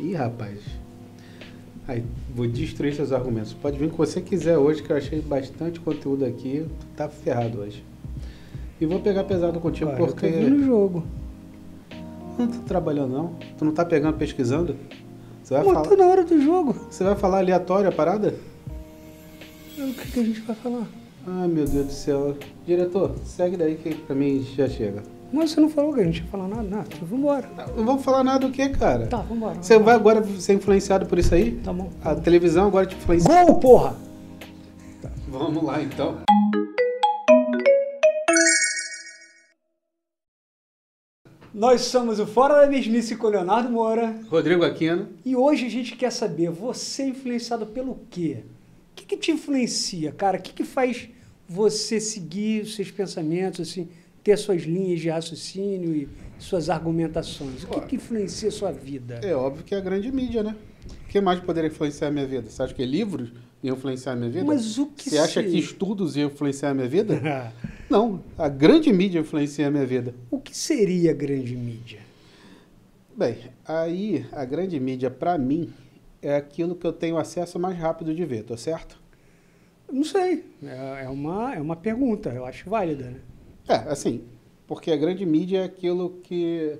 Ih, rapaz. Aí, vou destruir seus argumentos. Pode vir o que você quiser hoje, que eu achei bastante conteúdo aqui. Tu tá ferrado hoje. E vou pegar pesado contigo porque... Eu tô vendo o jogo. Não tá trabalhando, não? Tu não tá pegando, pesquisando? Você vai falar... tô na hora do jogo. Você vai falar aleatório a parada? O que a gente vai falar? Ai, meu Deus do céu. Diretor, segue daí que pra mim já chega. Mas você não falou que a gente ia falar nada? Não, vambora. Não vamos falar nada do que, cara? Tá, vambora. Você vai agora ser influenciado por isso aí? Tá bom. A televisão agora te influencia. Gol, porra! Tá, vamos lá, então. Nós somos o Fora da Mesmice com o Leonardo Moura. Rodrigo Aquino. E hoje a gente quer saber, você é influenciado pelo quê? O que te influencia, cara? O que faz você seguir os seus pensamentos, assim, ter suas linhas de raciocínio e suas argumentações? O que influencia a sua vida? É óbvio que é a grande mídia, né? O que mais poderia influenciar a minha vida? Você acha que livros iam influenciar a minha vida? Mas o que Você acha que estudos iam influenciar a minha vida? Não, a grande mídia influencia a minha vida. O que seria a grande mídia? Bem, aí a grande mídia, para mim, é aquilo que eu tenho acesso mais rápido de ver, tô certo? Não sei, é uma pergunta, eu acho válida, né? Assim, porque a grande mídia é aquilo que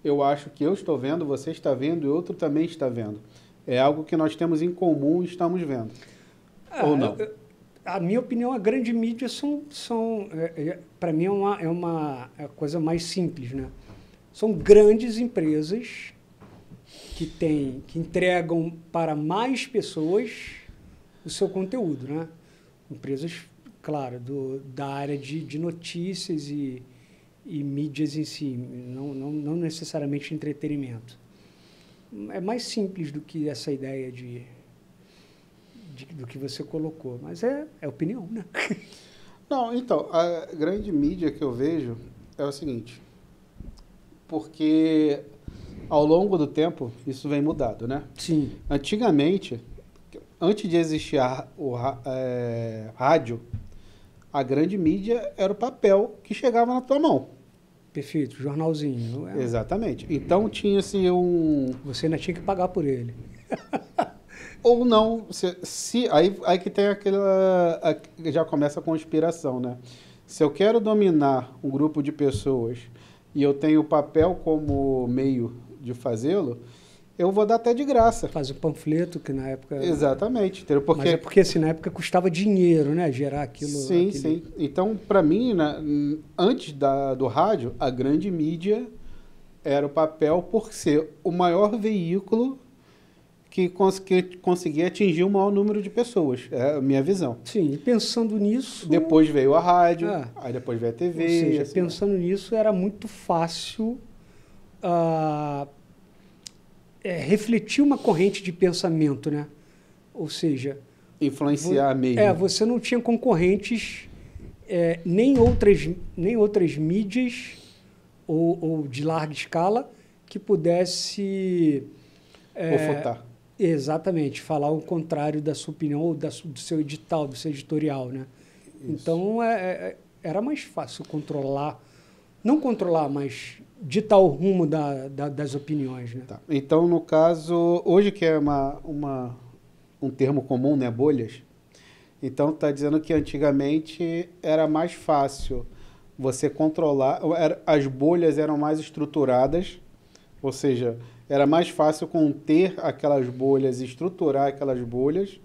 eu acho que eu estou vendo, você está vendo e outro também está vendo. É algo que nós temos em comum e estamos vendo. Ou não? A minha opinião, a grande mídia para mim, é uma coisa mais simples, né? São grandes empresas que entregam para mais pessoas o seu conteúdo, né? Empresas, claro, da área de notícias e mídias em si, não necessariamente entretenimento. É mais simples do que essa ideia do que você colocou, mas é opinião, né? Não, então, a grande mídia que eu vejo é o seguinte, porque ao longo do tempo isso vem mudado, né? Sim. Antigamente, antes de existir rádio, a grande mídia era o papel que chegava na tua mão. Perfeito, jornalzinho. Exatamente. Então tinha-se Você ainda tinha que pagar por ele. Ou não, aí que tem já começa a conspiração, né? Se eu quero dominar um grupo de pessoas e eu tenho o papel como meio de fazê-lo, eu vou dar até de graça. Faz o panfleto, que na época... Exatamente. Mas é porque assim, na época custava dinheiro, né? Gerar aquilo. Sim, sim. Então, para mim, antes do rádio, a grande mídia era o papel por ser o maior veículo que conseguia atingir o maior número de pessoas. É a minha visão. Sim, e pensando nisso... Depois veio a rádio, aí depois veio a TV. Ou seja, assim, pensando nisso, era muito fácil refletir uma corrente de pensamento, né? Ou seja... Influenciar mesmo. Você não tinha concorrentes, nem outras mídias ou de larga escala que pudesse... Refutar. Exatamente, falar o contrário da sua opinião ou do seu edital, do seu editorial, né? Isso. Então, era mais fácil controlar, não controlar, mas ditar o rumo das opiniões, né? Tá. Então, no caso, hoje que é um termo comum, né, bolhas, então está dizendo que antigamente era mais fácil você controlar, as bolhas eram mais estruturadas, ou seja, era mais fácil conter aquelas bolhas, estruturar aquelas bolhas,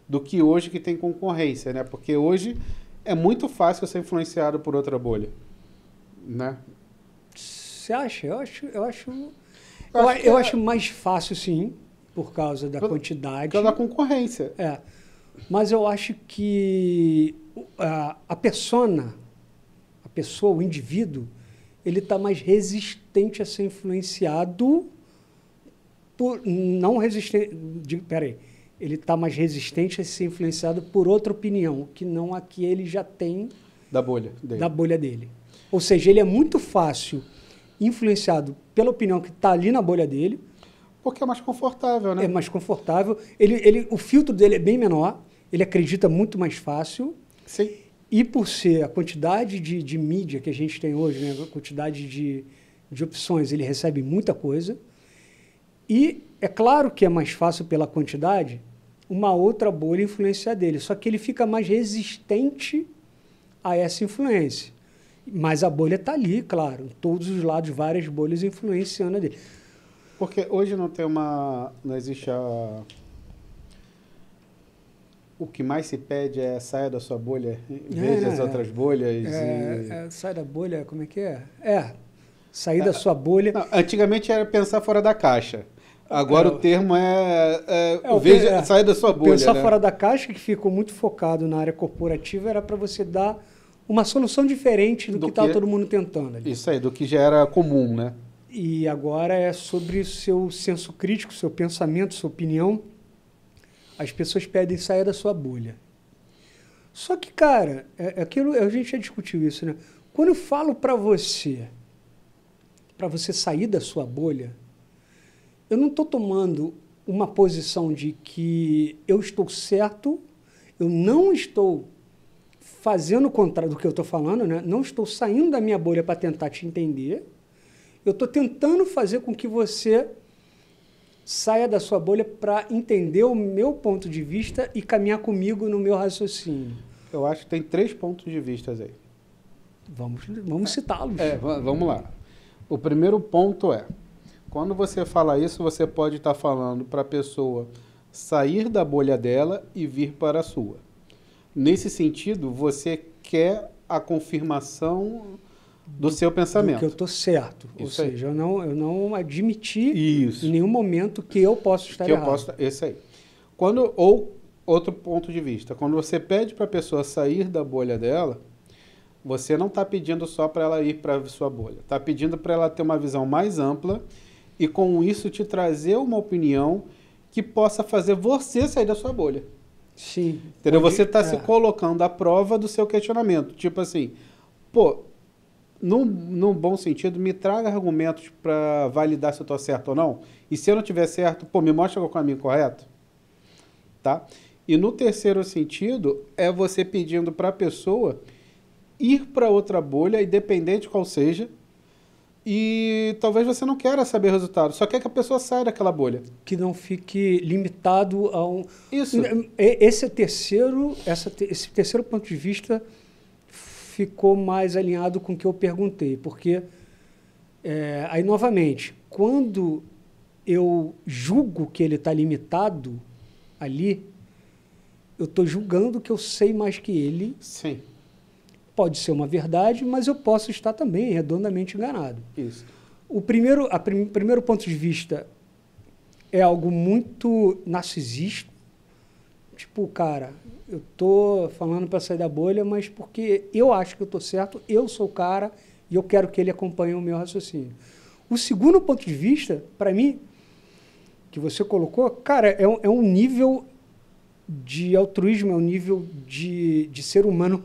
do que hoje que tem concorrência, né? Porque hoje é muito fácil ser influenciado por outra bolha, né? Você acha? Eu acho mais fácil, sim, por causa da quantidade. Por causa da concorrência. Mas eu acho que a pessoa, o indivíduo, ele está mais resistente a ser influenciado ele está mais resistente a ser influenciado por outra opinião, que não a que ele já tem da bolha dele. Ou seja, ele é muito fácil influenciado pela opinião que está ali na bolha dele. Porque é mais confortável, né? É mais confortável. O filtro dele é bem menor, ele acredita muito mais fácil. Sim. E por ser a quantidade de mídia que a gente tem hoje, né, a quantidade de opções, ele recebe muita coisa. E É claro que é mais fácil pela quantidade uma outra bolha influenciar dele, só que ele fica mais resistente a essa influência. Mas a bolha está ali, claro, em todos os lados, várias bolhas influenciando a dele. Porque hoje não tem não existe o que mais se pede é saia da sua bolha, veja as outras bolhas. Sai da bolha, como é que é? Sair da sua bolha. Não, antigamente era pensar fora da caixa. Agora o termo sair da sua bolha. Pensar né? fora da caixa, que ficou muito focado na área corporativa, era para você dar uma solução diferente do que estava todo mundo tentando ali. Isso aí, do que já era comum, né? E agora é sobre o seu senso crítico, seu pensamento, sua opinião. As pessoas pedem sair da sua bolha. Só que, cara, a gente já discutiu isso, né? Quando eu falo para você sair da sua bolha, eu não estou tomando uma posição de que eu estou certo, eu não estou fazendo o contrário do que eu estou falando, né? Não estou saindo da minha bolha para tentar te entender. Eu estou tentando fazer com que você saia da sua bolha para entender o meu ponto de vista e caminhar comigo no meu raciocínio. Eu acho que tem 3 pontos de vista aí. Vamos citá-los. Vamos lá. O primeiro ponto é, quando você fala isso, você pode estar falando para a pessoa sair da bolha dela e vir para a sua. Nesse sentido, você quer a confirmação do seu pensamento. Que eu estou certo. Isso Ou seja, eu não admiti em nenhum momento que eu posso estar errado. Esse aí. Outro ponto de vista, quando você pede para a pessoa sair da bolha dela, você não está pedindo só para ela ir para a sua bolha. Está pedindo para ela ter uma visão mais ampla e, com isso, te trazer uma opinião que possa fazer você sair da sua bolha. Sim. Entendeu? Você está se colocando à prova do seu questionamento. Tipo assim, num bom sentido, me traga argumentos para validar se eu estou certo ou não. E se eu não estiver certo, me mostra qual é o caminho correto. Tá? E no terceiro sentido, é você pedindo para a pessoa ir para outra bolha, independente qual seja, e talvez você não queira saber o resultado, só quer que a pessoa saia daquela bolha. Que não fique limitado a um... Isso. Esse terceiro ponto de vista ficou mais alinhado com o que eu perguntei, porque, aí novamente, quando eu julgo que ele está limitado ali, eu estou julgando que eu sei mais que ele. Sim. Pode ser uma verdade, mas eu posso estar também redondamente enganado. Isso. O primeiro ponto de vista é algo muito narcisista. Tipo, cara, eu tô falando para sair da bolha, mas porque eu acho que eu tô certo, eu sou o cara e eu quero que ele acompanhe o meu raciocínio. O segundo ponto de vista, para mim, que você colocou, cara, é um nível de altruísmo, é um nível de ser humano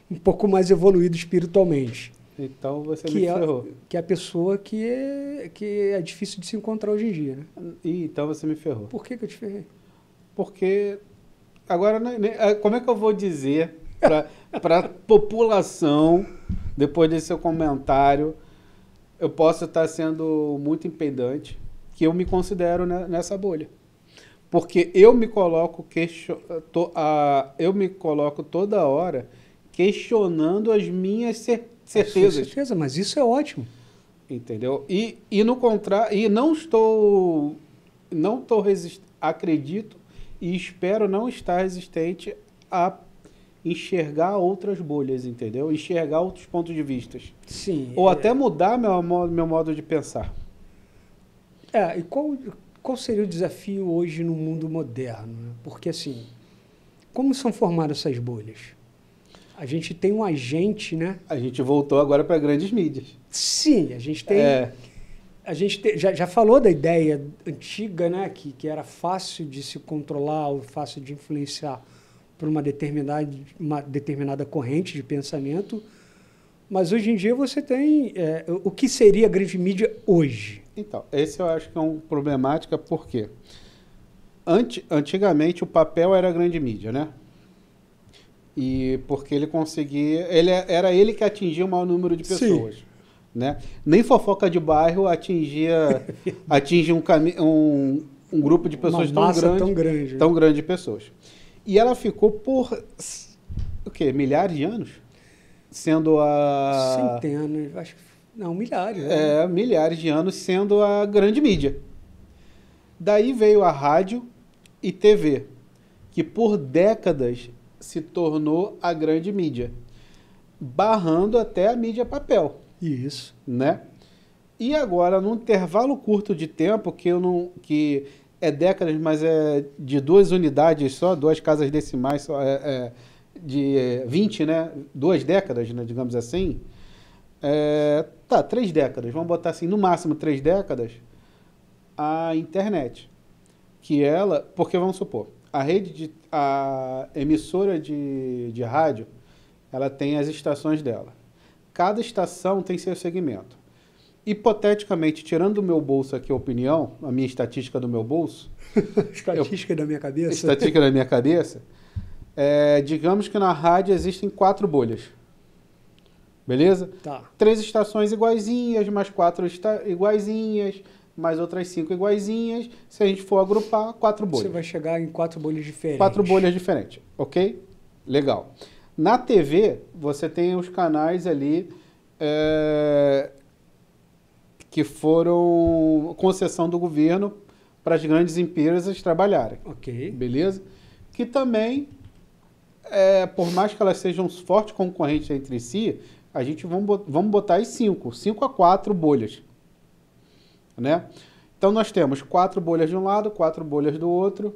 um pouco mais evoluído espiritualmente. Então você me ferrou. Que é a pessoa que é difícil de se encontrar hoje em dia, né? Então você me ferrou. Por que eu te ferrei? Porque agora, como é que eu vou dizer para a população, depois desse seu comentário, eu posso estar sendo muito impedante, que eu me considero nessa bolha. Porque eu me coloco toda hora questionando as minhas certezas. Certeza, mas isso é ótimo. Entendeu? E no contrário, e não estou acredito e espero não estar resistente a enxergar outras bolhas, entendeu? Enxergar outros pontos de vista. Sim. Ou até mudar meu modo de pensar. E qual seria o desafio hoje no mundo moderno? Né? Porque, assim, como são formadas essas bolhas? A gente tem um agente, né? A gente voltou agora para grandes mídias. Sim, a gente tem... A gente já falou da ideia antiga, né? Que era fácil de se controlar, ou fácil de influenciar por uma determinada corrente de pensamento. Mas hoje em dia você tem... o que seria a grande mídia hoje? Então, esse eu acho que é uma problemática, porque antigamente o papel era a grande mídia, né? E porque ele conseguia... Era ele que atingia o maior número de pessoas. Sim. Né? Nem fofoca de bairro atinge um grupo de pessoas Uma massa tão grande de pessoas. E ela ficou por o quê? Milhares de anos? Sendo a... Centenas, acho que... Não, milhares. Milhares de anos sendo a grande mídia. Daí veio a rádio e TV, que por décadas se tornou a grande mídia, barrando até a mídia papel. Isso. Né? E agora, num intervalo curto de tempo, que é décadas, mas é de 2 unidades só, 2 casas decimais só, de 20, né? 2 décadas, né? Digamos assim. 3 décadas, vamos botar assim, no máximo 3 décadas, a internet. Porque vamos supor, a emissora de rádio, ela tem as estações dela. Cada estação tem seu segmento. Hipoteticamente, tirando do meu bolso aqui a opinião, a minha estatística do meu bolso... Estatística da minha cabeça? Estatística da minha cabeça. Digamos que na rádio existem 4 bolhas. Beleza? Tá. 3 estações iguaizinhas, mais 4 iguaizinhas, mais outras 5 iguaizinhas. Se a gente for agrupar, 4 bolhas. Você vai chegar em 4 bolhas diferentes. 4 bolhas diferentes, ok? Legal. Na TV, você tem os canais ali que foram concessão do governo para as grandes empresas trabalharem. Ok. Beleza? Que também, por mais que elas sejam fortes concorrentes entre si, a gente vamos botar aí 5 a 4 bolhas. Né? Então nós temos 4 bolhas de um lado, 4 bolhas do outro.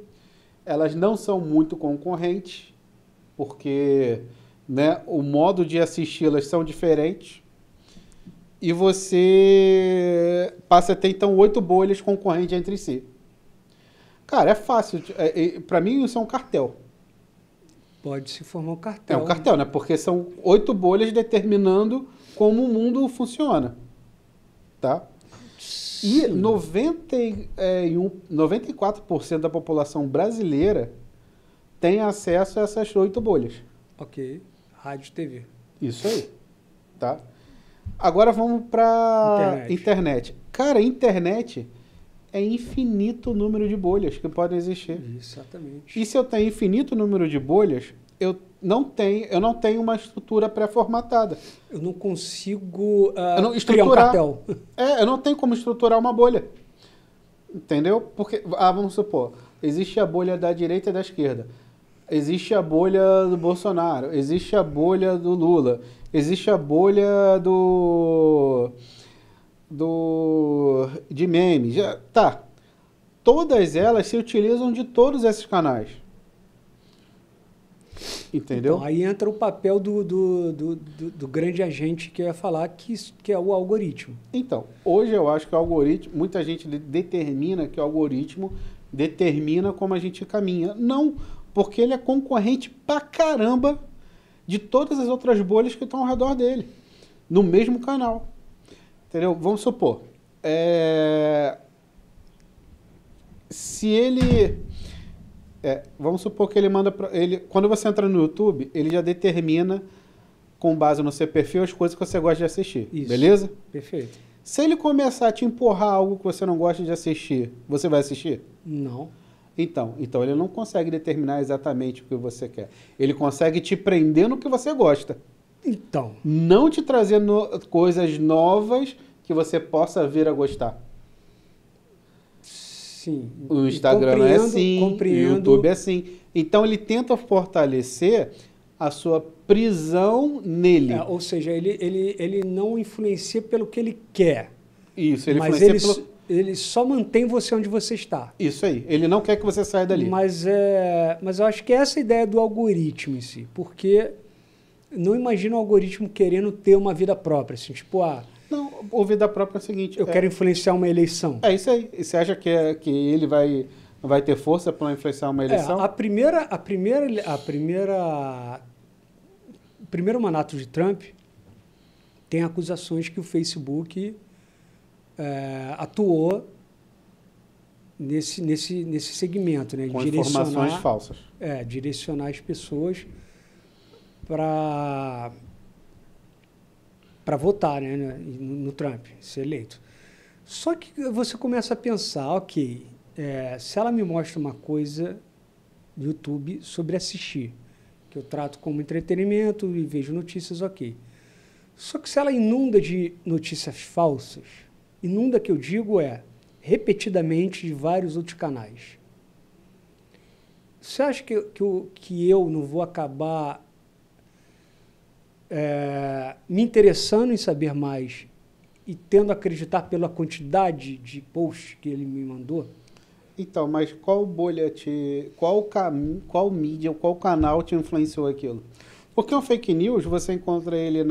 Elas não são muito concorrentes, porque, né, o modo de assisti-las são diferentes. E você passa a ter, então, 8 bolhas concorrentes entre si. Cara, é fácil. Para mim, isso é um cartel. Pode se formar um cartel. É um cartel, né? Porque são 8 bolhas determinando como o mundo funciona. Tá? E 94% da população brasileira tem acesso a essas 8 bolhas. Ok. Rádio e TV. Isso aí. Tá? Agora vamos para internet. Cara, internet é infinito o número de bolhas que podem existir. Exatamente. E se eu tenho infinito número de bolhas, eu não tenho uma estrutura pré-formatada. Eu não consigo criar um cartel. Eu não tenho como estruturar uma bolha. Entendeu? Porque, vamos supor, existe a bolha da direita e da esquerda. Existe a bolha do Bolsonaro. Existe a bolha do Lula. Existe a bolha de memes. Tá. Todas elas se utilizam de todos esses canais. Entendeu? Então, aí entra o papel do grande agente que eu ia falar, que é o algoritmo. Então, hoje eu acho que o algoritmo, muita gente determina que o algoritmo determina como a gente caminha. Não, porque ele é concorrente pra caramba de todas as outras bolhas que estão ao redor dele, no mesmo canal. Entendeu? Vamos supor, se ele... vamos supor que ele manda para ele, quando você entra no YouTube, ele já determina, com base no seu perfil, as coisas que você gosta de assistir. Isso. Beleza? Perfeito. Se ele começar a te empurrar algo que você não gosta de assistir, você vai assistir? Não. Então ele não consegue determinar exatamente o que você quer. Ele consegue te prender no que você gosta. Então. Não te trazer coisas novas que você possa vir a gostar. Sim. O Instagram é assim, o YouTube é assim. Então ele tenta fortalecer a sua prisão nele. Ou seja, ele não influencia pelo que ele quer. Isso, ele mas influencia ele só mantém você onde você está. Isso aí, ele não quer que você saia dali. Mas eu acho que essa é a ideia do algoritmo em si, porque não imagino o algoritmo querendo ter uma vida própria, assim, tipo, Não, o vida própria é o seguinte... Eu quero influenciar uma eleição. É isso aí. E você acha que ele vai ter força para influenciar uma eleição? O primeiro mandato de Trump tem acusações que o Facebook atuou nesse segmento, né? Com informações falsas. Direcionar as pessoas para votar, né, no Trump, ser eleito. Só que você começa a pensar, ok, se ela me mostra uma coisa no YouTube sobre assistir, que eu trato como entretenimento e vejo notícias, ok. Só que se ela inunda de notícias falsas, inunda que eu digo repetidamente de vários outros canais. Você acha que eu não vou acabar me interessando em saber mais e tendo a acreditar pela quantidade de posts que ele me mandou? Então, mas qual bolha qual mídia, qual canal te influenciou aquilo? Porque um fake news, você encontra ele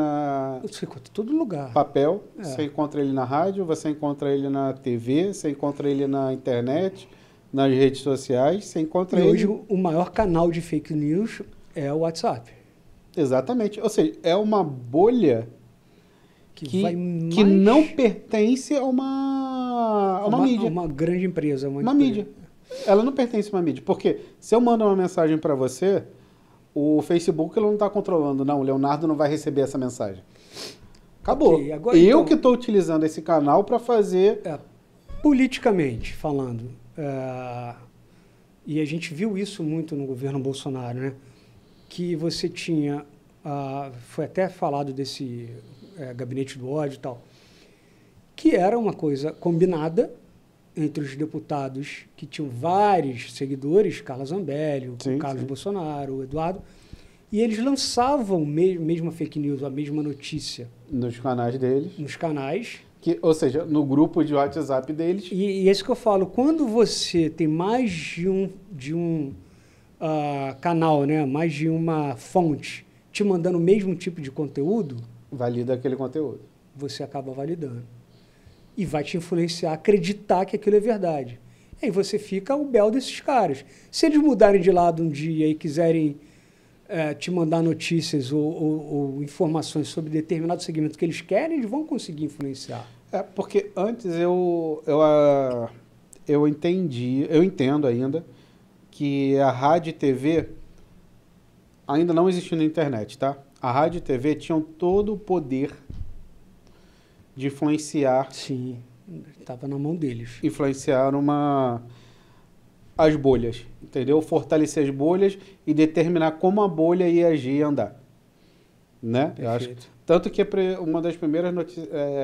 Você encontra em todo lugar. Papel, você encontra ele na rádio, você encontra ele na TV, você encontra ele na internet, nas redes sociais, você encontra ele... Hoje o maior canal de fake news é o WhatsApp. Exatamente. Ou seja, é uma bolha que não pertence a uma mídia. Uma grande empresa. Uma mídia. Ela não pertence a uma mídia. Porque se eu mando uma mensagem para você, o Facebook ele não está controlando. Não, o Leonardo não vai receber essa mensagem. Acabou. Okay, agora, eu que estou utilizando esse canal para fazer... politicamente falando, e a gente viu isso muito no governo Bolsonaro, né? Que você tinha... foi até falado desse... gabinete do ódio e tal, que era uma coisa combinada entre os deputados que tinham vários seguidores, Carla Zambelli, Carlos Bolsonaro, o Eduardo, e eles lançavam mesma fake news, a mesma notícia. Nos canais deles. Nos canais. Ou seja, no grupo de WhatsApp deles. E é isso que eu falo, quando você tem mais de um canal, né, mais de uma fonte te mandando o mesmo tipo de conteúdo, valida aquele conteúdo. Você acaba validando. E vai te influenciar a acreditar que aquilo é verdade. E aí você fica o bel desses caras. Se eles mudarem de lado um dia e quiserem te mandar notícias ou informações sobre determinado segmento que eles querem, eles vão conseguir influenciar. Porque antes eu entendo ainda que a rádio e TV ainda não existia na internet, tá? A rádio e TV tinham todo o poder de influenciar. Sim, estava na mão deles. Influenciar as bolhas, entendeu? Fortalecer as bolhas e determinar como a bolha ia agir e andar. Né? Eu acho. Tanto que uma das primeiras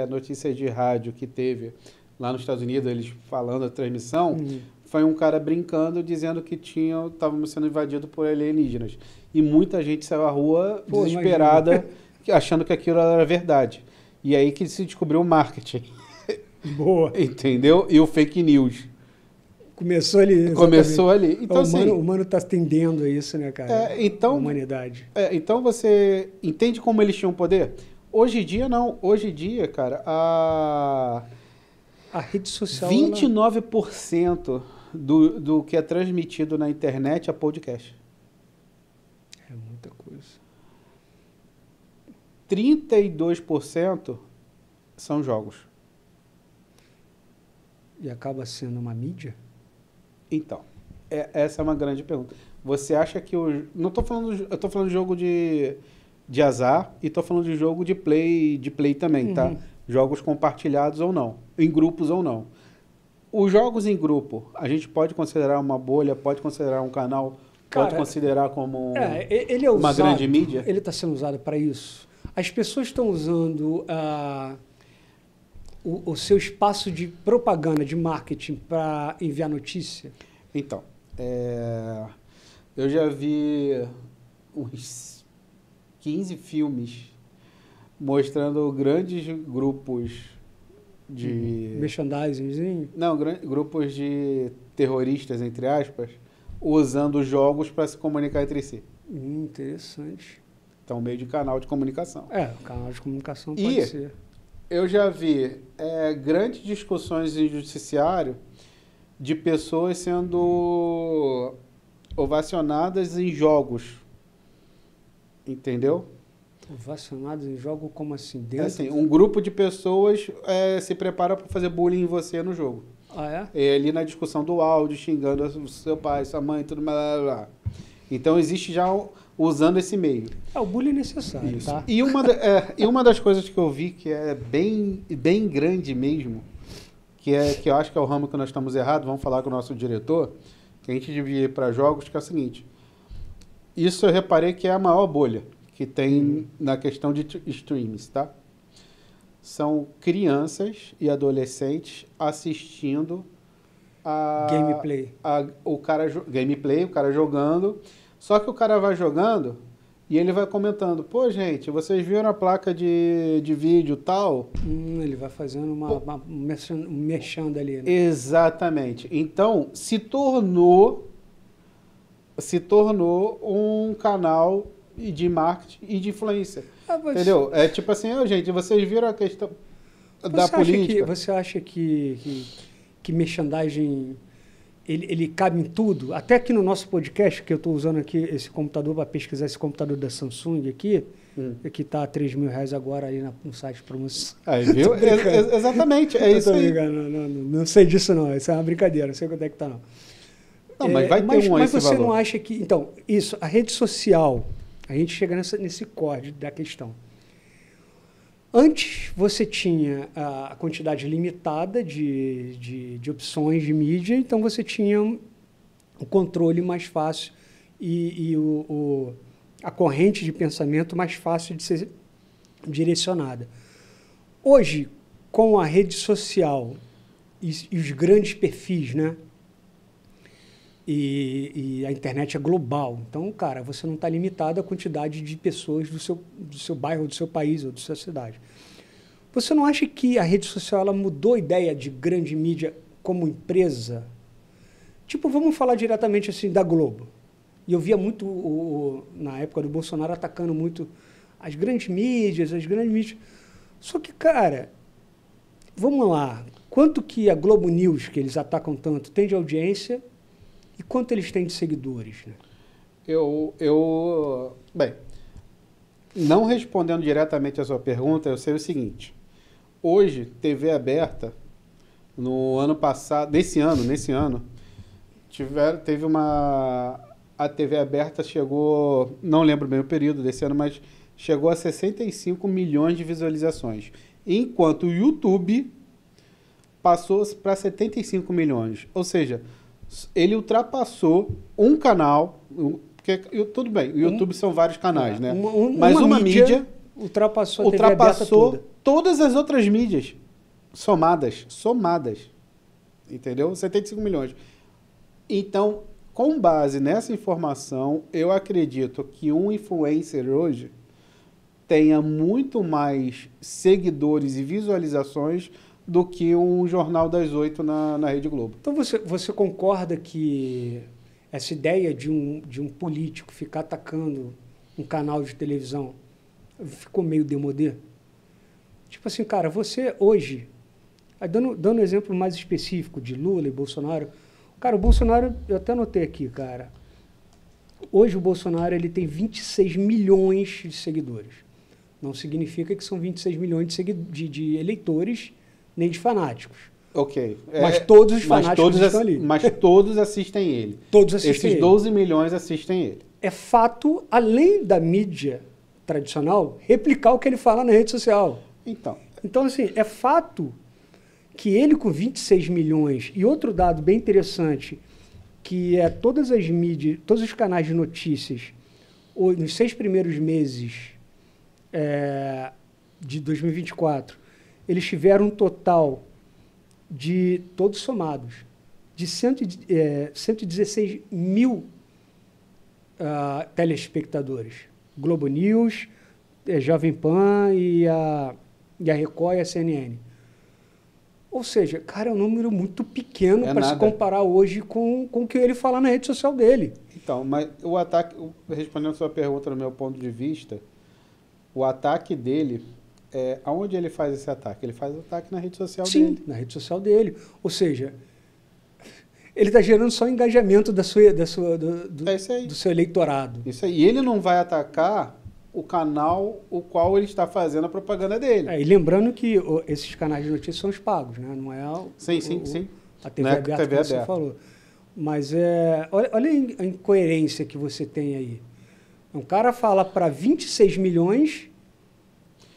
notícias de rádio que teve lá nos Estados Unidos, eles falando a transmissão, foi um cara brincando, dizendo que estávamos sendo invadidos por alienígenas. E muita gente saiu à rua desesperada, achando que aquilo era verdade. E aí que se descobriu o marketing. Boa. Entendeu? E o fake news. Começou ali. Exatamente. Começou ali. Então, o humano está tendendo a isso, né, cara? A humanidade. Então você entende como eles tinham poder? Hoje em dia, não. Hoje em dia, cara, a rede social... 29% do que é transmitido na internet é podcast. É muita coisa. 32% são jogos. E acaba sendo uma mídia? Então, essa é uma grande pergunta. Você acha que não estou falando... Eu estou falando de jogo de azar e estou falando de jogo de play também, tá? Jogos compartilhados ou não. Em grupos ou não. Os jogos em grupo, a gente pode considerar uma bolha, pode considerar um canal, pode considerar como ele é usado, uma grande mídia? Ele está sendo usado para isso. As pessoas estão usando o seu espaço de propaganda, de marketing, para enviar notícia? Então, eu já vi uns 15 filmes mostrando grandes grupos de... merchandising? Não, grupos de terroristas, entre aspas, usando jogos para se comunicar entre si. Interessante. Então, meio de canal de comunicação. Canal de comunicação pode ser. Eu já vi grandes discussões em judiciário de pessoas sendo ovacionadas em jogos. Entendeu? Ovacionadas em jogo? Como assim? Assim, um grupo de pessoas se prepara para fazer bullying em você no jogo. Ah, é? Ali na discussão do áudio, xingando o seu pai, sua mãe, tudo mais. Então, existe já usando esse meio. O bullying é necessário, tá? E uma das coisas que eu vi que é bem grande mesmo, que eu acho que é o ramo que nós estamos errados, vamos falar com o nosso diretor, que a gente devia ir para jogos, que é o seguinte, isso eu reparei que é a maior bolha que tem na questão de streams, tá? São crianças e adolescentes assistindo gameplay, o cara jogando, só que o cara vai jogando e ele vai comentando, pô, gente, vocês viram a placa de vídeo tal? Ele vai fazendo um mexendo ali, né? Exatamente. Então, se tornou um canal de marketing e de influência. Entendeu? É tipo assim, gente, vocês viram a questão da política? Você acha que merchandising ele cabe em tudo? Até aqui no nosso podcast, que eu estou usando aqui esse computador para pesquisar esse computador da Samsung aqui, que está a R$3.000 agora aí no site de promoção. Aí, viu? Exatamente, é isso aí. Não sei disso não, isso é uma brincadeira, não sei quanto é que está não. Não, mas vai ter mas você valor. Não acha que... Então, isso, a rede social, a gente chega nesse corte da questão. Antes, você tinha a quantidade limitada de opções de mídia, então você tinha o controle mais fácil e a corrente de pensamento mais fácil de ser direcionada. Hoje, com a rede social e os grandes perfis, né? E a internet é global. Então, cara, você não está limitado à quantidade de pessoas do seu bairro, do seu país ou da sua cidade. Você não acha que a rede social ela mudou a ideia de grande mídia como empresa? Tipo, vamos falar diretamente assim da Globo. E eu via muito, na época do Bolsonaro, atacando muito as grandes mídias. Só que, cara, vamos lá. Quanto que a Globo News, que eles atacam tanto, tem de audiência e quanto eles têm de seguidores? Né? Bem, não respondendo diretamente a sua pergunta, eu sei o seguinte. Hoje, TV aberta, no ano passado, nesse ano, teve uma... A TV aberta chegou, não lembro bem o período desse ano, mas chegou a 65 milhões de visualizações. Enquanto o YouTube passou para 75 milhões. Ou seja, ele ultrapassou um canal, porque tudo bem, o YouTube são vários canais, né? Mas uma mídia ultrapassou a TV aberta toda. Todas as outras mídias somadas. Entendeu? 75 milhões. Então, com base nessa informação, eu acredito que um influencer hoje tenha muito mais seguidores e visualizações do que um Jornal das 8 na Rede Globo. Então você concorda que essa ideia de um político ficar atacando um canal de televisão ficou meio demodê? Tipo assim, cara, você hoje, dando um exemplo mais específico de Lula e Bolsonaro, cara, o Bolsonaro, eu até anotei aqui, cara, hoje o Bolsonaro ele tem 26 milhões de seguidores. Não significa que são 26 milhões de eleitores, nem de fanáticos. Ok. Mas todos os fanáticos estão ali. Mas todos assistem ele. Todos assistem ele. Esses 12 milhões assistem ele. É fato, além da mídia tradicional, replicar o que ele fala na rede social. Então assim, é fato que ele com 26 milhões, e outro dado bem interessante, que é todas as mídias, todos os canais de notícias, nos 6 primeiros meses de 2024, eles tiveram um total de, todos somados, de 116 mil telespectadores. Globo News, Jovem Pan e a Record e a CNN. Ou seja, cara, é um número muito pequeno para se comparar hoje com o que ele fala na rede social dele. Então, mas o ataque, respondendo a sua pergunta no meu ponto de vista, o ataque dele, aonde ele faz esse ataque? Ele faz o ataque na rede social dele. Sim, na rede social dele. Ou seja, ele está gerando só engajamento do seu eleitorado. Isso aí. E ele não vai atacar o canal o qual ele está fazendo a propaganda dele. E lembrando que esses canais de notícias são os pagos, né? Não é sim. A TV aberta que você falou. Mas olha a incoerência que você tem aí. Um cara fala para 26 milhões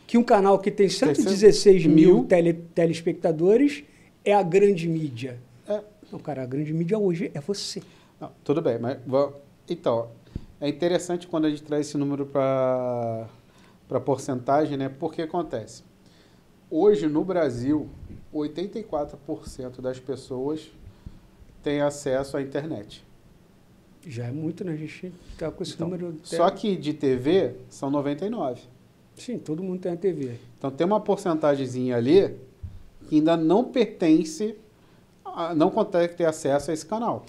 que um canal que tem 116 mil telespectadores, é a grande mídia. É. Não, cara, a grande mídia hoje é você. Não, tudo bem, mas então, é interessante quando a gente traz esse número para porcentagem, né? Porque acontece. Hoje, no Brasil, 84% das pessoas têm acesso à internet. Já é muito, né? A gente tá com esse Então, número... só que de TV são 99%. Sim, todo mundo tem a TV. Então, tem uma porcentagemzinha ali que ainda não pertence, não consegue ter acesso a esse canal.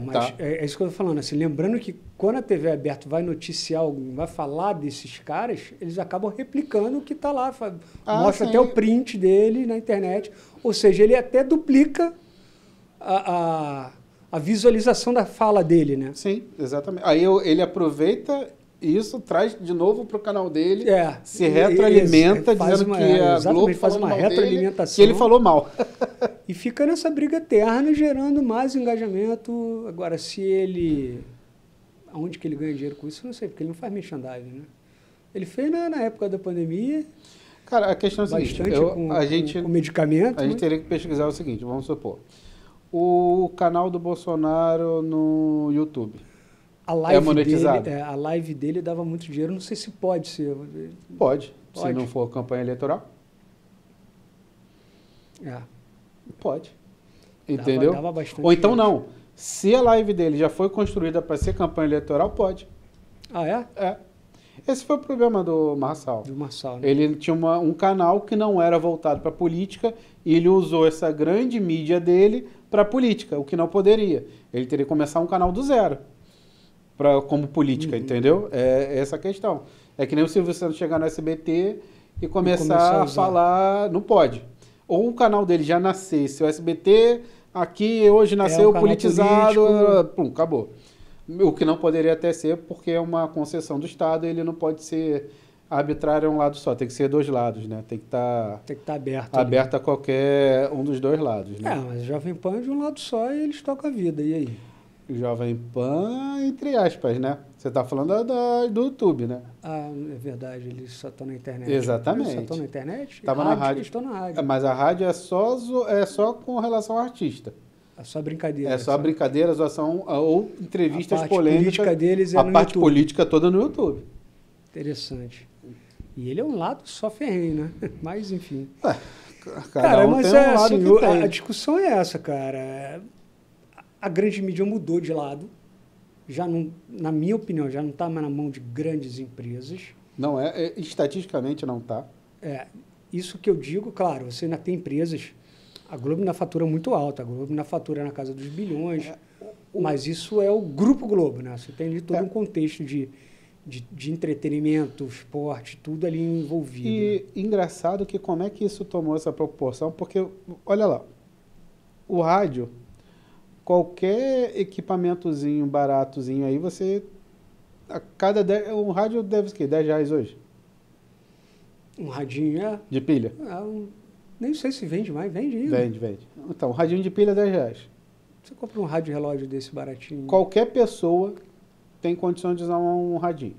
Mas Tá. é isso que eu tô falando. Assim, lembrando que quando a TV aberta vai noticiar alguém, vai falar desses caras, eles acabam replicando o que está lá. Mostra sim. até o print dele na internet. Ou seja, ele até duplica a visualização da fala dele, né? Sim, exatamente. Aí ele aproveita isso, traz de novo para o canal dele, se retroalimenta, dizendo que a Globo faz uma mal dele, retroalimentação. que ele falou mal. E fica nessa briga eterna, gerando mais engajamento. Agora, se ele... Aonde que ele ganha dinheiro com isso? Eu não sei, porque ele não faz merchandising, né? Ele fez na época da pandemia... Cara, a questão é a seguinte, com medicamento. A gente teria que pesquisar o seguinte, vamos supor. O canal do Bolsonaro no YouTube é monetizado? A live dele dava muito dinheiro, não sei se pode ser. Pode, se não for campanha eleitoral. Pode. Entendeu? Dava bastante Ou então dinheiro. não. Se a live dele já foi construída para ser campanha eleitoral, pode. Ah, é? É. Esse foi o problema do Marçal. Do Marçal, né? Ele tinha um canal que não era voltado para política e ele usou essa grande mídia dele para política, o que não poderia. Ele teria que começar um canal do zero como política, entendeu? É essa a questão. É que nem o Silvio Santos chegar no SBT e começar a falar... Não pode. Ou o canal dele já nascesse, o SBT aqui hoje nasceu politizado, pum, acabou. O que não poderia até ser, porque é uma concessão do Estado, ele não pode ser arbitrário a um lado só, tem que ser dois lados, né? Tem que estar aberto a qualquer um dos dois lados, né? Mas o Jovem Pan é de um lado só e eles tocam a vida, e aí? O Jovem Pan, entre aspas, né? Você está falando do YouTube, né? Ah, é verdade, eles só estão na internet. Exatamente. Eles só estão na internet? Tava na rádio. Eles estão na rádio. Mas a rádio é só com relação ao artista. É só brincadeira. É só brincadeira, zoação ou entrevistas polêmicas. A política deles é a no parte YouTube. política toda no YouTube. Interessante. E ele é um lado só ferrenho, né? Mas, enfim. Cara, mas tem um lado assim, que tem. a discussão é essa, cara. A grande mídia mudou de lado. Já não, na minha opinião, já não está mais na mão de grandes empresas. Não estatisticamente não está. Isso que eu digo, claro, você ainda tem empresas. A Globo ainda fatura muito alta, a Globo ainda fatura na casa dos bilhões, mas isso é o Grupo Globo, né? Você tem ali todo um contexto de entretenimento, esporte, tudo ali envolvido. E engraçado que como é que isso tomou essa proporção, porque, olha lá, o rádio, qualquer equipamentozinho baratozinho aí, um rádio deve ser R$10 hoje? Um radinho de pilha? Nem sei se vende mais, vende isso. Vende. Então, um radinho de pilha é R$10. Você compra um rádio relógio desse baratinho. Qualquer pessoa tem condição de usar um radinho.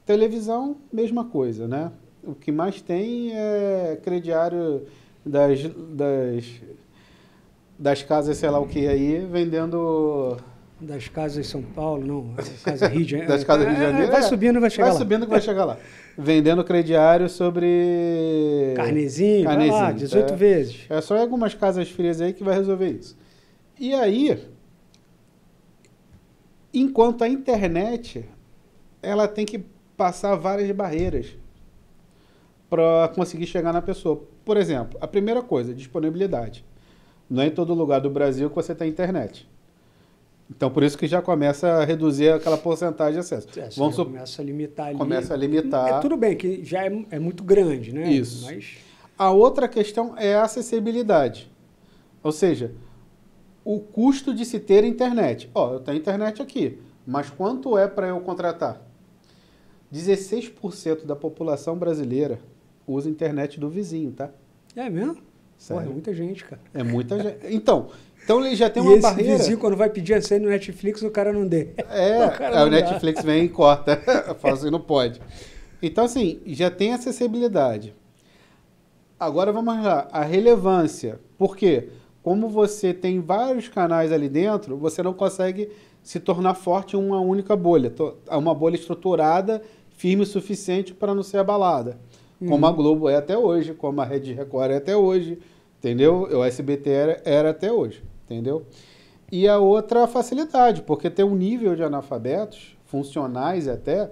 Televisão, mesma coisa, né? O que mais tem é crediário das casas, sei lá o que aí, vendendo... Das casas São Paulo, não. Casa Rio de Janeiro. Das casas Rio de Janeiro. Vai subindo e vai chegar lá. Vai subindo que vai chegar lá. Vendendo crediário sobre... Carnezinho, vai lá, 18 vezes. É só algumas casas frias aí que vai resolver isso. E aí, enquanto a internet, ela tem que passar várias barreiras para conseguir chegar na pessoa. Por exemplo, a primeira coisa, disponibilidade. Não é em todo lugar do Brasil que você tem internet. Então, por isso que já começa a reduzir aquela porcentagem de acesso. Começa a limitar ali. Começa a limitar. Tudo bem, que já é muito grande, né? Isso. Mas... A outra questão é a acessibilidade. Ou seja, o custo de se ter internet. Eu tenho internet aqui, mas quanto é para eu contratar? 16% da população brasileira usa internet do vizinho, tá? É mesmo? Sério? Porra, é muita gente, cara. É muita gente. Então ele já tem uma barreira. Esse vizinho, quando vai pedir a senha no Netflix, o cara não dê. O Netflix vem e corta. Fala assim, não pode. Então, assim, já tem acessibilidade. Agora vamos lá, a relevância. Por quê? Como você tem vários canais ali dentro, você não consegue se tornar forte em uma única bolha. Uma bolha estruturada, firme o suficiente para não ser abalada. Como a Globo é até hoje, como a Rede Record é até hoje, entendeu? O SBT era até hoje, entendeu? E a outra facilidade, porque tem um nível de analfabetos, funcionais até,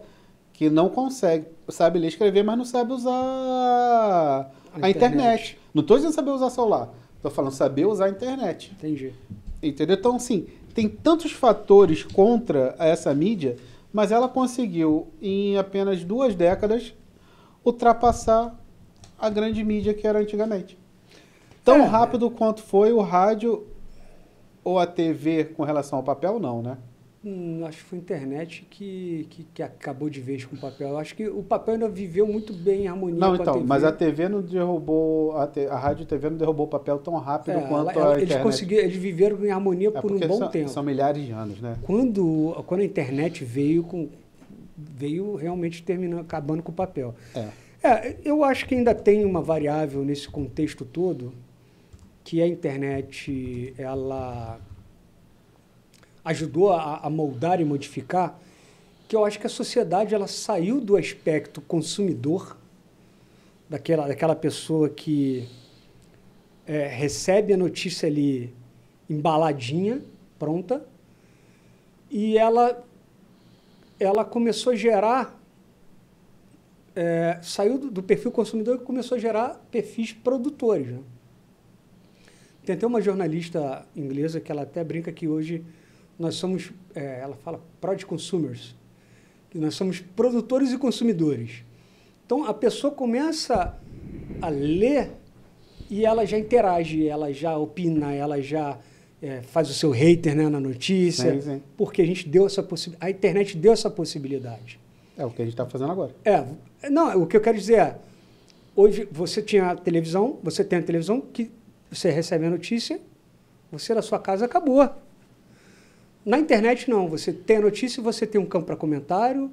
que não consegue, sabe ler e escrever, mas não sabe usar a internet. Não estou dizendo saber usar celular, estou falando saber usar a internet. Entendi. Entendeu? Então, assim, tem tantos fatores contra essa mídia, mas ela conseguiu, em apenas 2 décadas, ultrapassar a grande mídia que era antigamente. Tão rápido quanto foi o rádio ou a TV com relação ao papel, não, né? Acho que foi a internet que acabou de vez com o papel. Eu acho que o papel ainda viveu muito bem em harmonia com a TV. Mas a TV não derrubou, a rádio e TV não derrubou o papel tão rápido quanto a internet. Eles viveram em harmonia por um bom tempo. São milhares de anos, né? Quando a internet veio realmente acabando com o papel. Eu acho que ainda tem uma variável nesse contexto todo, que a internet, ela ajudou a moldar e modificar, que eu acho que a sociedade ela saiu do aspecto consumidor, daquela pessoa que recebe a notícia ali embaladinha, pronta, e ela começou a gerar, saiu do perfil consumidor e começou a gerar perfis produtores. Né? Tem até uma jornalista inglesa que ela até brinca que hoje nós somos, ela fala, prod consumers, que nós somos produtores e consumidores. Então, a pessoa começa a ler e ela já interage, ela já opina, ela já faz o seu hater, né, na notícia, sim. Porque a gente deu essa possibilidade, a internet deu essa possibilidade. É o que a gente está fazendo agora. Não, o que eu quero dizer é, hoje você tem a televisão que você recebe a notícia, você da sua casa acabou. Na internet, não. Você tem a notícia, você tem um campo para comentário,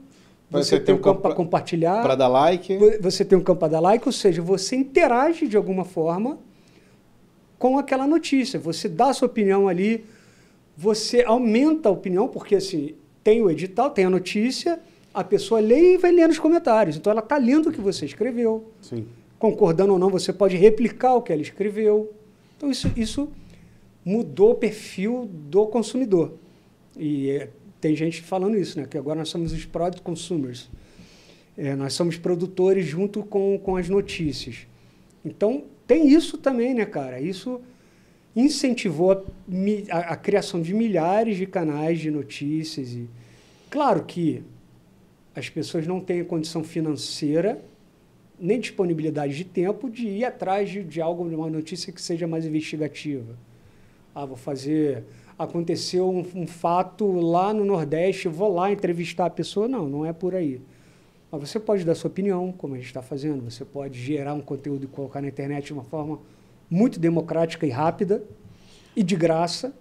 você tem um campo para compartilhar. Para dar like. Você tem um campo para dar like, ou seja, você interage de alguma forma com aquela notícia. Você dá a sua opinião ali, você aumenta a opinião, porque assim, tem o edital, tem a notícia, a pessoa lê e vai lendo os comentários. Então, ela está lendo o que você escreveu. Sim. Concordando ou não, você pode replicar o que ela escreveu. Então, isso mudou o perfil do consumidor. E tem gente falando isso, né? Que agora nós somos os product consumers. Nós somos produtores junto com as notícias. Então, tem isso também, né, cara? Isso incentivou a criação de milhares de canais de notícias. E claro que as pessoas não têm condição financeira nem disponibilidade de tempo de ir atrás de algo, de uma notícia que seja mais investigativa. Aconteceu um fato lá no Nordeste, vou lá entrevistar a pessoa. Não é por aí. Mas você pode dar sua opinião, como a gente está fazendo. Você pode gerar um conteúdo e colocar na internet de uma forma muito democrática e rápida e de graça.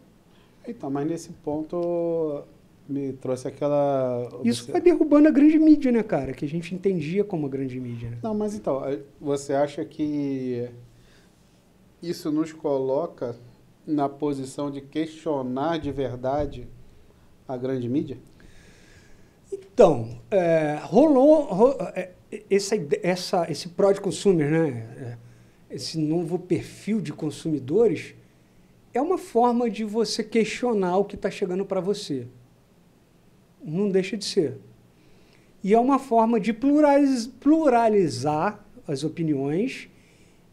Então, mas nesse ponto me trouxe aquela... Isso vai derrubando a grande mídia, né, cara? Que a gente entendia como a grande mídia. Né? Não, mas então, você acha que isso nos coloca na posição de questionar de verdade a grande mídia? Então, rolou esse prod consumer, né? Esse novo perfil de consumidores, é uma forma de você questionar o que está chegando para você. Não deixa de ser. E é uma forma de pluralizar as opiniões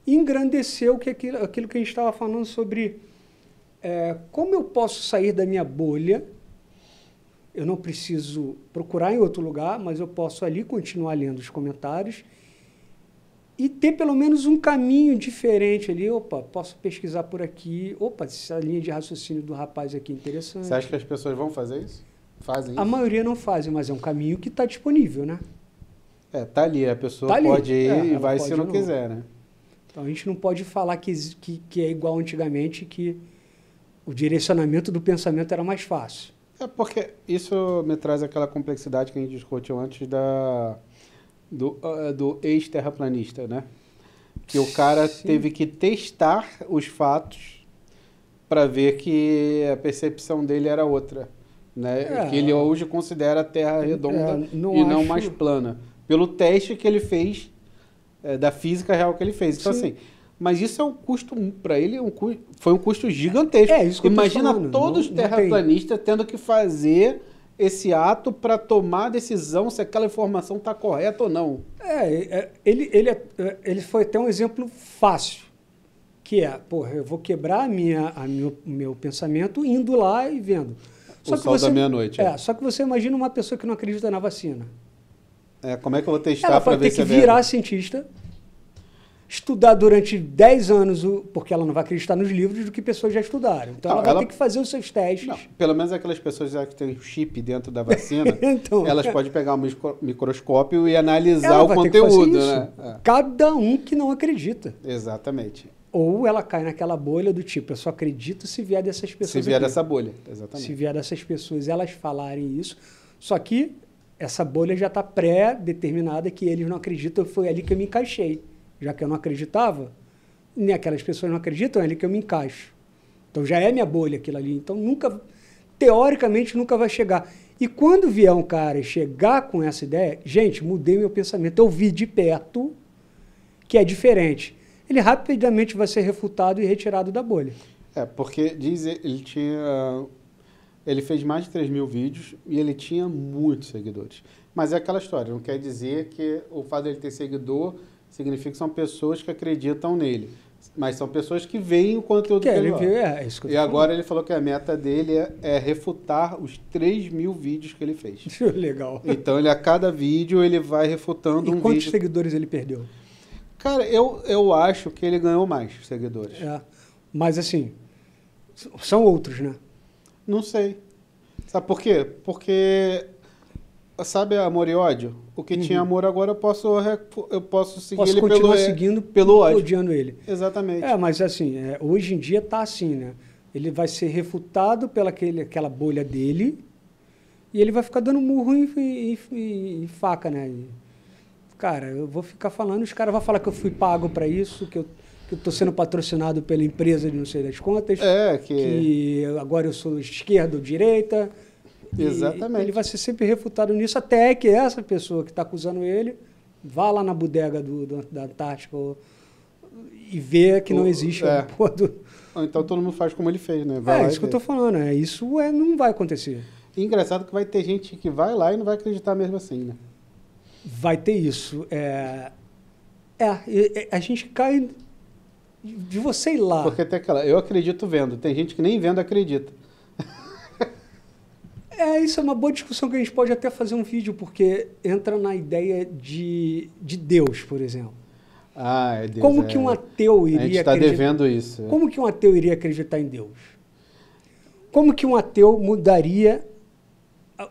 e engrandecer aquilo que a gente estava falando sobre como eu posso sair da minha bolha. Eu não preciso procurar em outro lugar, mas eu posso ali continuar lendo os comentários e ter pelo menos um caminho diferente ali. Opa, posso pesquisar por aqui. Opa, essa linha de raciocínio do rapaz aqui é interessante. Você acha que as pessoas vão fazer isso? Fazem isso? A maioria não fazem, mas é um caminho que está disponível, né? Tá ali. A pessoa pode ir e vai se não quiser, né? Então, a gente não pode falar que é igual antigamente, que o direcionamento do pensamento era mais fácil. Porque isso me traz aquela complexidade que a gente discutiu antes do ex-terraplanista, né? Que o cara Sim. teve que testar os fatos para ver que a percepção dele era outra, né? É. Que ele hoje considera a Terra redonda não e não acho- mais plana, pelo teste que ele fez da física real que ele fez. Então, Sim. assim, mas isso é um custo para ele, foi um custo gigantesco. É, isso que eu tô Imagina falando, todos os não tem. terraplanistas tendo que fazer esse ato para tomar a decisão se aquela informação está correta ou não. Ele foi até um exemplo fácil, que é, porra, eu vou quebrar meu pensamento indo lá e vendo. O sol da meia-noite. Só que você imagina uma pessoa que não acredita na vacina. Como é que eu vou testar Ela para vai ver ter se que é virar verdade? cientista, estudar durante 10 anos, porque ela não vai acreditar nos livros do que pessoas já estudaram. Então Não, ela vai ela- ter que fazer os seus testes. Não, pelo menos aquelas pessoas já que têm chip dentro da vacina, Então, elas podem pegar um microscópio e analisar ela o vai ter que fazer conteúdo, isso. né? Cada um que não acredita. Exatamente. Ou ela cai naquela bolha do tipo, eu só acredito se vier dessas pessoas. Se vier aqui. dessa bolha, exatamente. Se vier dessas pessoas elas falarem isso. Só que essa bolha já está pré-determinada que eles não acreditam, foi ali que eu me encaixei. Já que eu não acreditava, nem aquelas pessoas não acreditam, é ali que eu me encaixo. Então já é minha bolha aquilo ali. Então nunca, teoricamente, nunca vai chegar. E quando vier um cara e chegar com essa ideia, gente, mudei meu pensamento, eu vi de perto que é diferente. Ele rapidamente vai ser refutado e retirado da bolha. Porque diz ele fez mais de 3 mil vídeos e ele tinha muitos seguidores. Mas é aquela história, não quer dizer que o fato dele ter seguidor significa que são pessoas que acreditam nele. Mas são pessoas que veem o conteúdo que ele É isso que eu E tô agora ele falou que a meta dele é refutar os 3 mil vídeos que ele fez. falando. Legal. Então, ele a cada vídeo, ele vai refutando E um quantos vídeo. seguidores ele perdeu? Cara, eu acho que ele ganhou mais seguidores. Mas assim, são outros, né? Não sei. Sabe por quê? Porque, sabe amor e ódio? O que tinha amor agora eu posso seguir Posso ele continuar seguindo, pelo ódio. odiando ele. Exatamente. Mas assim, hoje em dia tá assim, né? Ele vai ser refutado pela aquela bolha dele e ele vai ficar dando murro em faca, né? Cara, eu vou ficar falando, os caras vão falar que eu fui pago para isso, que eu tô sendo patrocinado pela empresa de não sei das contas, que agora eu sou esquerda ou direita. Exatamente. E ele vai ser sempre refutado nisso, até que essa pessoa que está acusando ele vá lá na bodega da Antártica e vê que não existe a porra do... Ou então todo mundo faz como ele fez, né? Vai lá isso e que eu vê. tô falando, isso não vai acontecer. E engraçado que vai ter gente que vai lá e não vai acreditar mesmo assim, né? Vai ter isso. A gente cai de você ir lá. Porque tem aquela, eu acredito vendo, tem gente que nem vendo acredita. Isso é uma boa discussão que a gente pode até fazer um vídeo, porque entra na ideia de Deus, por exemplo. É Deus. Como que um ateu iria A gente está devendo isso. Como que um ateu iria acreditar em Deus? Como que um ateu mudaria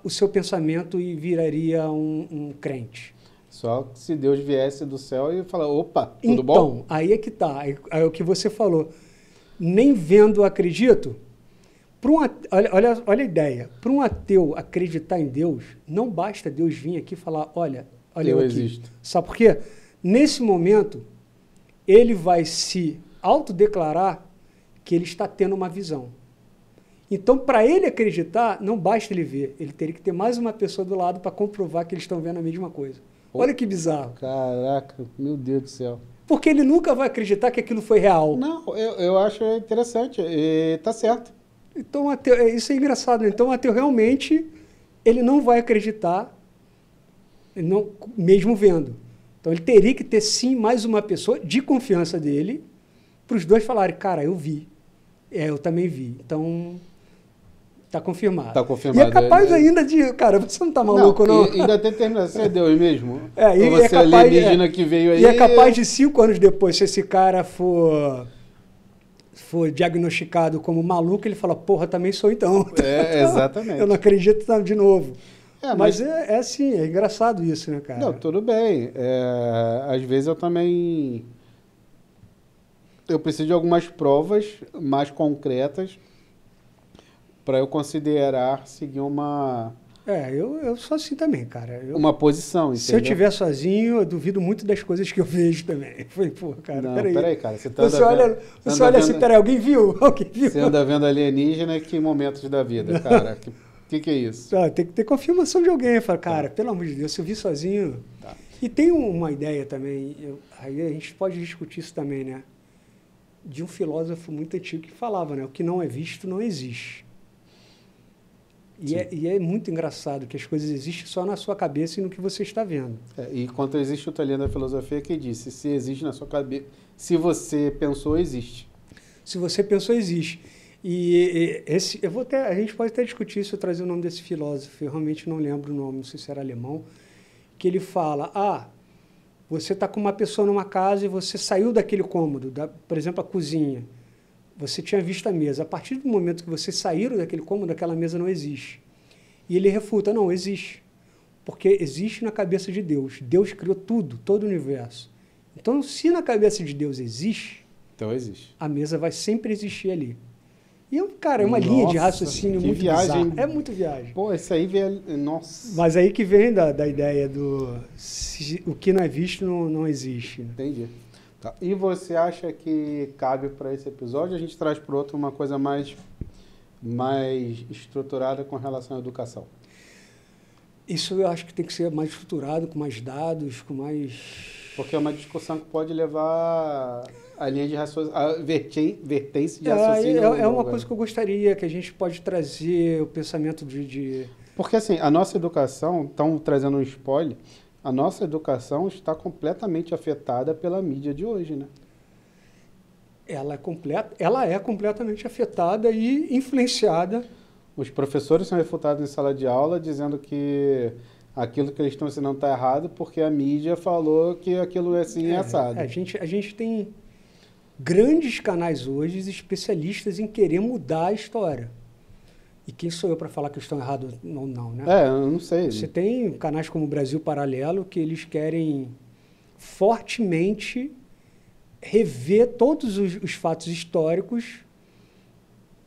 o seu pensamento e viraria um crente? Só se Deus viesse do céu e falar, opa, tudo Então, bom? aí é que tá. É o que você falou. Nem vendo acredito. Olha a ideia. Para um ateu acreditar em Deus, não basta Deus vir aqui e falar, olha eu aqui. existo. Sabe por quê? Nesse momento, ele vai se autodeclarar que ele está tendo uma visão. Então, para ele acreditar, não basta ele ver. Ele teria que ter mais uma pessoa do lado para comprovar que eles estão vendo a mesma coisa. Olha que bizarro. Caraca, meu Deus do céu. Porque ele nunca vai acreditar que aquilo foi real. Não, eu acho interessante. E tá certo. Então, isso é engraçado. Então, o ateu realmente, ele não vai acreditar, mesmo vendo. Então, ele teria que ter, sim, mais uma pessoa de confiança dele, para os dois falarem, cara, eu vi. Eu também vi. Então, tá confirmado. Tá confirmado. E é capaz ainda de... Cara, você não tá maluco, não? E ainda tem terminação, é Deus mesmo. E Ou você é capaz, alienígena que veio aí. E é capaz de 5 anos depois, se esse cara for diagnosticado como maluco, ele fala, porra, também sou então. Exatamente. Eu não acredito de novo. Mas é assim, é engraçado isso, né, cara? Não, tudo bem. Às vezes eu também... Eu preciso de algumas provas mais concretas para eu considerar seguir uma Eu sou assim também, cara. Uma posição, se eu entendeu? estiver sozinho, eu duvido muito das coisas que eu vejo também. Eu falei, pô, cara, Não, peraí. peraí, cara. Você olha assim, peraí, alguém viu? Alguém viu? Você anda vendo alienígena que momentos da vida, cara? Que é isso? Tem que ter confirmação de alguém. Fala, cara, pelo amor de Deus, se eu vi sozinho... Tá. E tem uma ideia também, aí a gente pode discutir isso também, né? De um filósofo muito antigo que falava, né? O que não é visto não existe. E é muito engraçado que as coisas existem só na sua cabeça e no que você está vendo. E quanto existe o talento da filosofia que disse, se existe na sua cabeça, se você pensou, existe. Se você pensou, existe. A gente pode até discutir isso, eu trazer o nome desse filósofo, eu realmente não lembro o nome, não sei se era alemão, que ele fala, você está com uma pessoa numa casa e você saiu daquele cômodo, por exemplo, a cozinha. Você tinha visto a mesa. A partir do momento que vocês saíram daquele cômodo, aquela mesa não existe. E ele refuta, não, existe. Porque existe na cabeça de Deus. Deus criou tudo, todo o universo. Então, se na cabeça de Deus existe, então existe. A mesa vai sempre existir ali. E, cara, é uma linha de raciocínio muito viagem. bizarra. É muito viagem. Pô, isso aí vem... Nossa. Mas aí que vem da ideia do... o que não é visto não existe. Né? Entendi. Tá. E você acha que cabe para esse episódio? A gente traz para outro uma coisa mais estruturada com relação à educação. Isso eu acho que tem que ser mais estruturado, com mais dados, com mais... Porque é uma discussão que pode levar a linha de raciocínio, a vertência de raciocínio. É uma coisa que eu gostaria, que a gente pode trazer o pensamento de... Porque assim, a nossa educação, estão trazendo um spoiler, a nossa educação está completamente afetada pela mídia de hoje, né? Ela é completamente afetada e influenciada. Os professores são refutados em sala de aula dizendo que aquilo que eles estão ensinando está errado porque a mídia falou que aquilo é assim assado. A gente tem grandes canais hoje especialistas em querer mudar a história. E quem sou eu para falar que estão errados ou não, né? Eu não sei. Você tem canais como o Brasil Paralelo que eles querem fortemente rever todos os fatos históricos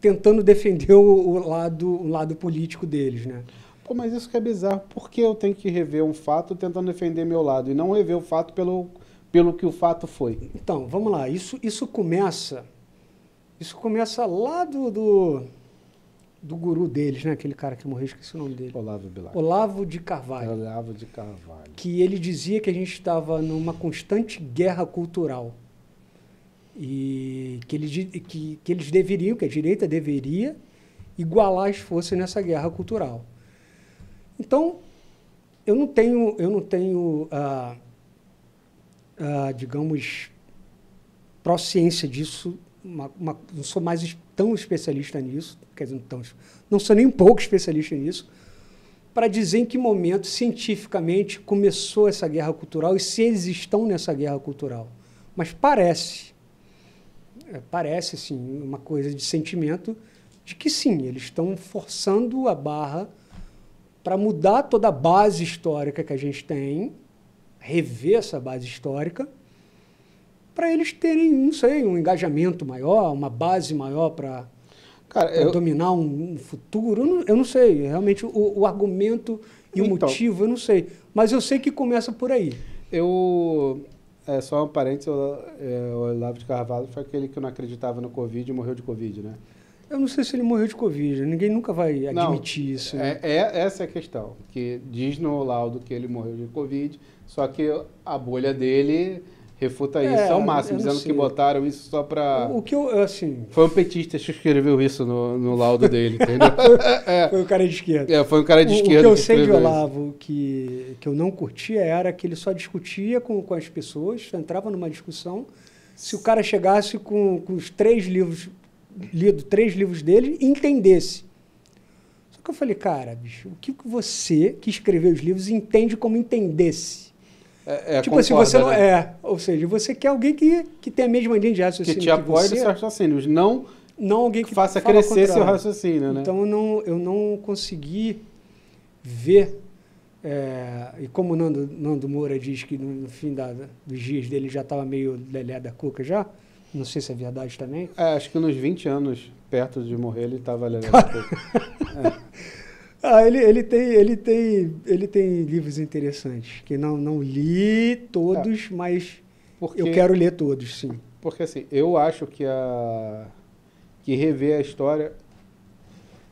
tentando defender o lado político deles, né? Pô, mas isso que é bizarro. Por que eu tenho que rever um fato tentando defender meu lado e não rever o fato pelo que o fato foi? Então, vamos lá. Isso começa lá do guru deles, né? Aquele cara que morreu, esqueci o nome dele. Olavo de Carvalho. Olavo de Carvalho. Que ele dizia que a gente estava numa constante guerra cultural. E que eles deveriam, que a direita deveria igualar as forças nessa guerra cultural. Então, eu não tenho digamos, prosciência disso, não sou mais tão especialista nisso, quer dizer, não sou nem um pouco especialista nisso, para dizer em que momento, cientificamente, começou essa guerra cultural e se eles estão nessa guerra cultural. Mas parece assim, uma coisa de sentimento de que sim, eles estão forçando a barra para mudar toda a base histórica que a gente tem, rever essa base histórica, para eles terem, não sei, um engajamento maior, uma base maior para dominar um futuro. Eu não sei, realmente o argumento e o motivo, eu não sei. Mas eu sei que começa por aí. Só um parênteses, o Olavo de Carvalho foi aquele que não acreditava no Covid e morreu de Covid, né? Eu não sei se ele morreu de Covid, ninguém nunca vai admitir isso. Né? Essa é a questão, que diz no laudo que ele morreu de Covid, só que a bolha dele refuta isso ao máximo, dizendo que botaram isso só para... Foi um petista que escreveu isso no laudo dele, entendeu? Foi um cara de esquerda. Foi um cara de esquerda. O que eu sei de Olavo, que eu não curtia, era que ele só discutia com as pessoas, entrava numa discussão, se o cara chegasse com os 3 livros, lido 3 livros dele, e entendesse. Só que eu falei, cara, bicho, o que você, que escreveu os livros, entende como entendesse? Tipo assim, você não ou seja, você quer alguém que tem a mesma linha de raciocínio que te apoie nos seus raciocínios, não alguém que faça crescer seu raciocínio, né? Então eu não consegui ver, e como o Nando Moura diz que no fim dos dias dele já estava meio lelé da cuca já, não sei se é verdade também. Acho que nos 20 anos, perto de morrer, ele estava lelé da cuca. Ele tem livros interessantes, que não li todos, mas Porque, eu quero ler todos, sim. porque assim, eu acho que rever a história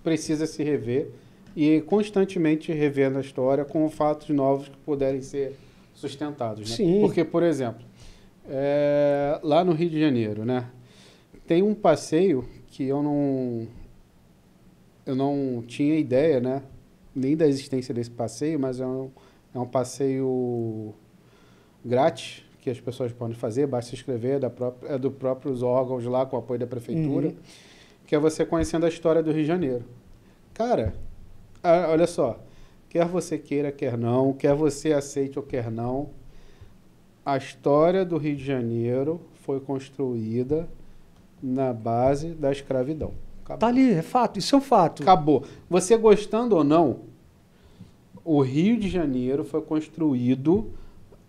precisa se rever e constantemente revendo a história com fatos novos que puderem ser sustentados, né? Sim. Porque, por exemplo, lá no Rio de Janeiro, né, tem um passeio que eu não tinha ideia, né, nem da existência desse passeio, mas é um passeio grátis que as pessoas podem fazer, basta se inscrever, é dos próprios órgãos lá, com o apoio da prefeitura, que é você conhecendo a história do Rio de Janeiro. Cara, olha só, quer você queira, quer não, quer você aceite ou quer não, a história do Rio de Janeiro foi construída na base da escravidão. Acabou. Tá ali, é fato, isso é um fato. Acabou. Você gostando ou não, o Rio de Janeiro foi construído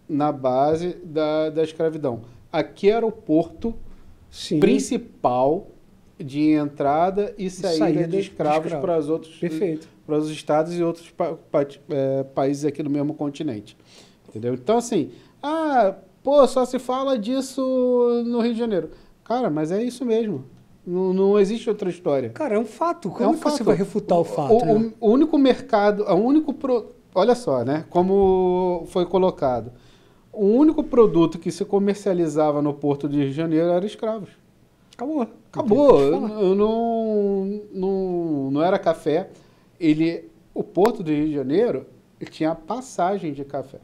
na base da escravidão. Aqui era o porto Sim. principal de entrada e saída de escravos para os outros, Perfeito. para os estados e outros países aqui do mesmo continente. Entendeu? Então, assim, só se fala disso no Rio de Janeiro. Cara, mas é isso mesmo. Não existe outra história. Cara, é um fato. Como É um que você fato. vai refutar o fato? Né? O único mercado, olha só, né? Como foi colocado. O único produto que se comercializava no Porto de Rio de Janeiro era escravos. Acabou. Acabou. Não era café. O Porto do Rio de Janeiro tinha passagem de café.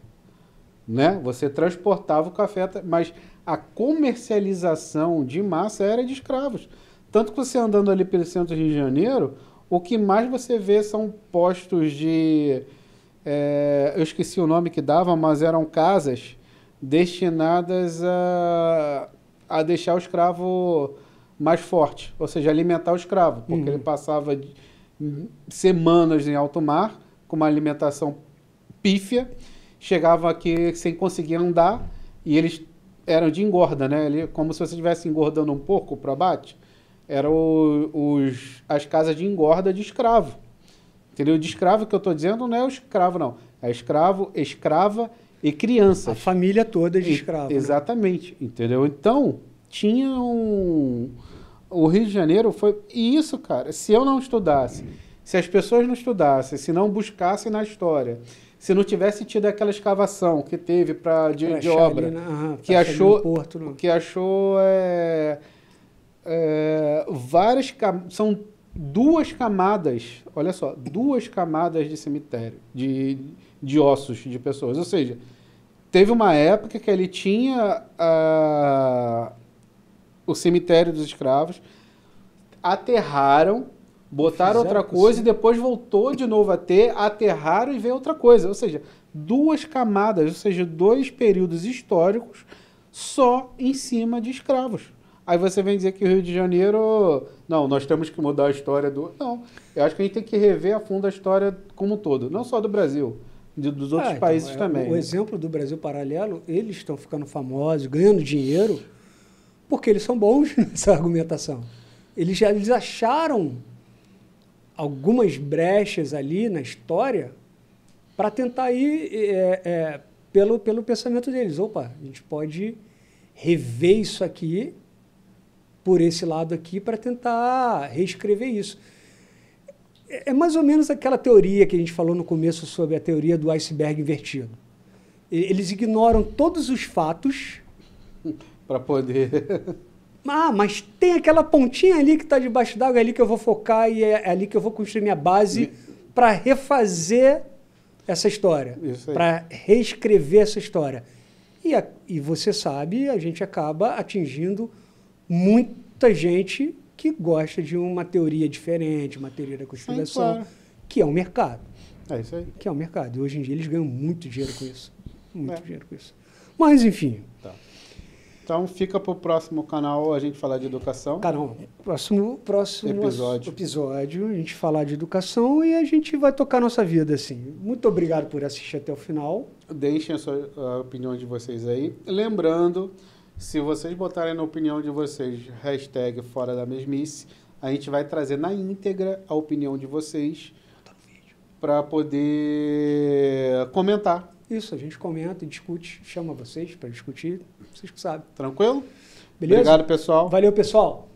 Né? Você transportava o café, mas a comercialização de massa era de escravos. Tanto que você andando ali pelo centro do Rio de Janeiro, o que mais você vê são postos de... eu esqueci o nome que dava, mas eram casas destinadas a deixar o escravo mais forte, ou seja, alimentar o escravo, porque ele passava semanas em alto mar, com uma alimentação pífia, chegava aqui sem conseguir andar, e eles eram de engorda, né? Como se você estivesse engordando um porco para abate, eram as casas de engorda de escravo. Entendeu? De escravo que eu estou dizendo não é o escravo, não. É escravo, escrava e crianças. A família toda de escravo. Exatamente. Né? Entendeu? Então, tinha o Rio de Janeiro foi... E isso, cara, se eu não estudasse, se as pessoas não estudassem, se não buscassem na história, se não tivesse tido aquela escavação que teve de obra, que achou várias... São 2 camadas, olha só, 2 camadas de cemitério, de ossos de pessoas. Ou seja, teve uma época que ele tinha o cemitério dos escravos, aterraram, botaram outra coisa e depois voltou de novo a ter, aterraram e veio outra coisa. Ou seja, 2 camadas, ou seja, 2 períodos históricos só em cima de escravos. Aí você vem dizer que o Rio de Janeiro... Não, nós temos que mudar a história do... Não, eu acho que a gente tem que rever a fundo a história como um todo. Não só do Brasil, dos outros países também. O exemplo do Brasil Paralelo, eles estão ficando famosos, ganhando dinheiro, porque eles são bons nessa argumentação. Eles acharam algumas brechas ali na história para tentar ir pelo pensamento deles. Opa, a gente pode rever isso aqui por esse lado aqui para tentar reescrever isso. É mais ou menos aquela teoria que a gente falou no começo sobre a teoria do iceberg invertido. Eles ignoram todos os fatos para poder... mas tem aquela pontinha ali que está debaixo d'água, é ali que eu vou focar e é ali que eu vou construir minha base para refazer essa história, para reescrever essa história. E você sabe, a gente acaba atingindo muita gente que gosta de uma teoria diferente, uma teoria da conspiração, claro. Que é um mercado. É isso aí. Que é um mercado. E hoje em dia eles ganham muito dinheiro com isso. Muito dinheiro com isso. Mas, enfim. Tá. Então, fica para o próximo canal a gente falar de educação. Próximo episódio a gente falar de educação e a gente vai tocar nossa vida, assim. Muito obrigado por assistir até o final. Deixem a opinião de vocês aí. Lembrando... Se vocês botarem na opinião de vocês, hashtag fora da mesmice, a gente vai trazer na íntegra a opinião de vocês para poder comentar. Isso, a gente comenta e discute, chama vocês para discutir, vocês que sabem. Tranquilo? Beleza? Obrigado, pessoal. Valeu, pessoal.